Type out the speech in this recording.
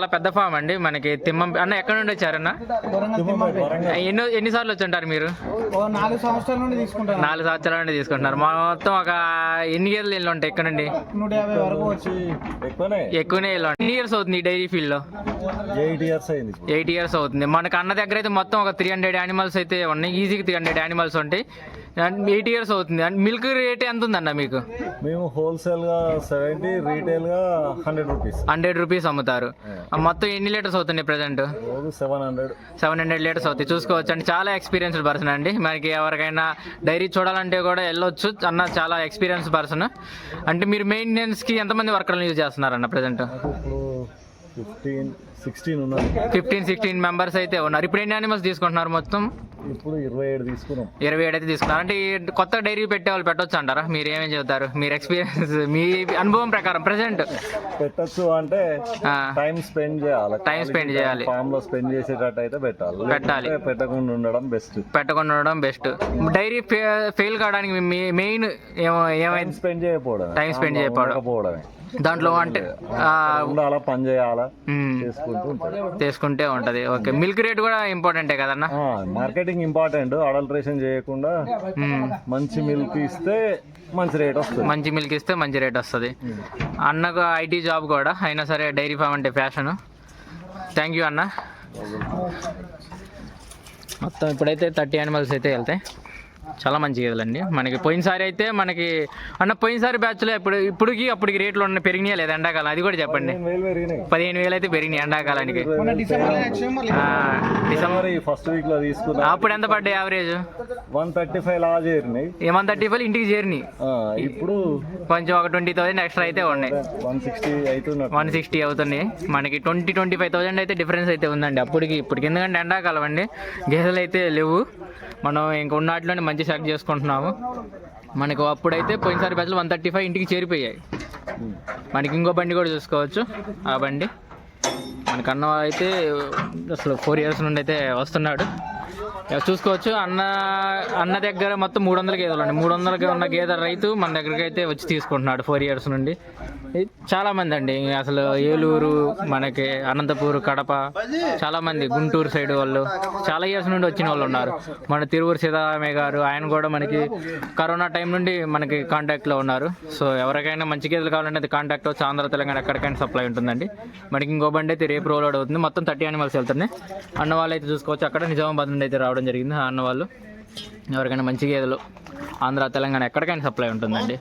చాలా పెద్ద ఫామ్ అండి మనకి తిమ్మం అన్న. ఎక్కడ నుండి వచ్చారన్న? ఎన్నిసార్లు వచ్చుంటారు మీరు? 4 సంవత్సరాల నుండి తీసుకుంటారు. 4 సంవత్సరాల నుండి తీసుకుంటున్నారు. మొత్తం ఒక ఎన్ని గేదెలు ఇల్లు ఉంటాయి ఇక్కడ నుండి? 150 వరకు వచ్చి ఎక్కువనే ఇల్లు. ఎన్ని ఇయర్స్ అవుతుంది ఈ డైరీ ఫీల్డ్ లో? 8 ఇయర్స్ అవుతుంది. మనకు అన్న దగ్గర అయితే మొత్తం ఒక 300 యానిమల్స్ అయితే ఉన్నాయి. ఈజీగా 300 యానిమల్స్ ఉంటాయి. 8 ఇయర్స్ అవుతుంది. మిల్క్ రేట్ ఎంత ఉందన్న మీకు? మేము హోల్సేల్ గా 70, రీటైల్ గా 100 రూపీస్ అమ్ముతారు. మొత్తం ఎన్ని లీటర్స్ అవుతున్నాయి ప్రెసెంట్? 700 లీటర్స్ అవుతాయి. చూసుకోవచ్చు అండి. చాలా ఎక్స్పీరియన్స్డ్ పర్సన్ అండి. మనకి ఎవరికైనా డైరీ చూడాలంటే కూడా వెళ్ళొచ్చు. అన్న చాలా ఎక్స్పీరియన్స్ పర్సన్. అంటే మీరు మెయింటెనెన్స్ కి ఎంతమంది వర్కర్లను యూజ్ చేస్తున్నారన్న ప్రెసెంట్? 15-16 మెంబర్స్ అయితే ఉన్నారు. ఇప్పుడు ఎన్ని యానిమల్స్ తీసుకుంటున్నారు మొత్తం? ఇప్పుడు 27 అయితే తీసుకున్నారు. అంటే కొత్త డైరీ పెట్టే వాళ్ళు పెట్టొచ్చు అంటారా? మీరు ఏమేమి చెబుతారు? మీరు ఎక్స్పీరియన్స్, మీ అనుభవం ప్రకారం ప్రెసెంట్ పెట్టచ్చు అంటే టైం స్పెండ్ చేయాలి. ఫామ్ లో స్పెండ్ చేసేటట్టు అయితే పెట్టాలి. పెట్టకుండా ఉండడం బెస్ట్. డైరీ ఫెయిల్ కావడానికి మెయిన్ ఏమైంది? టైం స్పెండ్ చేయకపోవడమే. దాంట్లో అంటే అలా పని చేయాలా, చేసుకుంటే ఉంటది. ఓకే. మిల్క్ రేట్ కూడా ఇంపార్టెంటే కదన్నా? Marketing important. అడల్ట్రేషన్ చేయకుండా మంచి మిల్క్ ఇస్తే మంచి రేట్ వస్తుంది. అన్నకు ఐటీ జాబ్ కూడా అయినా సరే డైరీ ఫామ్ అంటే ప్యాషన్. థ్యాంక్ యూ అన్న. మొత్తం ఇప్పుడైతే 30 యానిమల్స్ అయితే వెళ్తాయి. చాలా మంచి గేదెలండి. మనకి పోయినసారి అయితే పోయినసారి బ్యాచ్లో ఇప్పటికి అప్పటికి రేట్లు పెరిగినాయా లేదా ఎండాకాలం? అది కూడా చెప్పండి. 15,000 అయితే పెరిగినాయి ఎండాకాలానికి. డిసెంబర్ ఫస్ట్ వీక్ లో తీసుకున్నా. అప్పుడు ఎంత పడ్డాయి యావరేజ్? 135 లా చేరినాయి. 135 ఇంటికి చేరినాయి. ఇప్పుడు కొంచెం ఒక 20,000 ఎక్స్ట్రా అయితే ఉన్నాయి. 160 అవుతున్నాయి. మనకి 20-25,000 అయితే డిఫరెన్స్ అయితే ఉందండి అప్పటికి ఇప్పటికి. ఎందుకంటే ఎండాకాలం అండి, గేదెలు అయితే లేవు. మనం ఇంకా ఉన్నట్లోనే మంచి సెలెక్ట్ చేసుకుంటున్నాము. మనకు అప్పుడైతే పోయినసారి బ్యాచ్లో 135 ఇంటికి చేరిపోయాయి. మనకి ఇంకో బండి కూడా చూసుకోవచ్చు. ఆ బండి మనకన్నా అయితే అసలు 4 ఇయర్స్ నుండి అయితే వస్తున్నాడు. చూసుకోవచ్చు. అన్న దగ్గర మొత్తం 300 గేదెలు ఉన్నాయి. 300 ఉన్న గేదెల రైతు మన దగ్గరికి అయితే వచ్చి తీసుకుంటున్నాడు 4 ఇయర్స్ నుండి. చాలా మంది అండి అసలు ఏలూరు, మనకి అనంతపూర్, కడప, చాలా మంది గుంటూరు సైడ్ వాళ్ళు చాలా ఇయర్స్ నుండి వచ్చిన వాళ్ళు ఉన్నారు. మన తిరువురు సీతారామయ్య గారు, ఆయన కూడా మనకి కరోనా టైం నుండి మనకి కాంటాక్ట్లో ఉన్నారు. సో ఎవరికైనా మంచి గేదెలు కావాలంటే అది కాంటాక్ట్ వచ్చి ఆంధ్ర, తెలంగాణ ఎక్కడికైనా సప్లై ఉంటుందండి. మనకి ఇంకో బండి అయితే రేపు రోల్ అవుట్ అవుతుంది. మొత్తం 30 యానిమల్స్ వెళ్తున్నాయి. అన్న వాళ్ళు అయితే చూసుకోవచ్చు. అక్కడ నిజామాబాద్ నుండి అయితే రావడం జరిగింది. అన్న వాళ్ళు ఎవరికైనా మంచి గేదెలు ఆంధ్ర, తెలంగాణ ఎక్కడికైనా సప్లై ఉంటుందండి.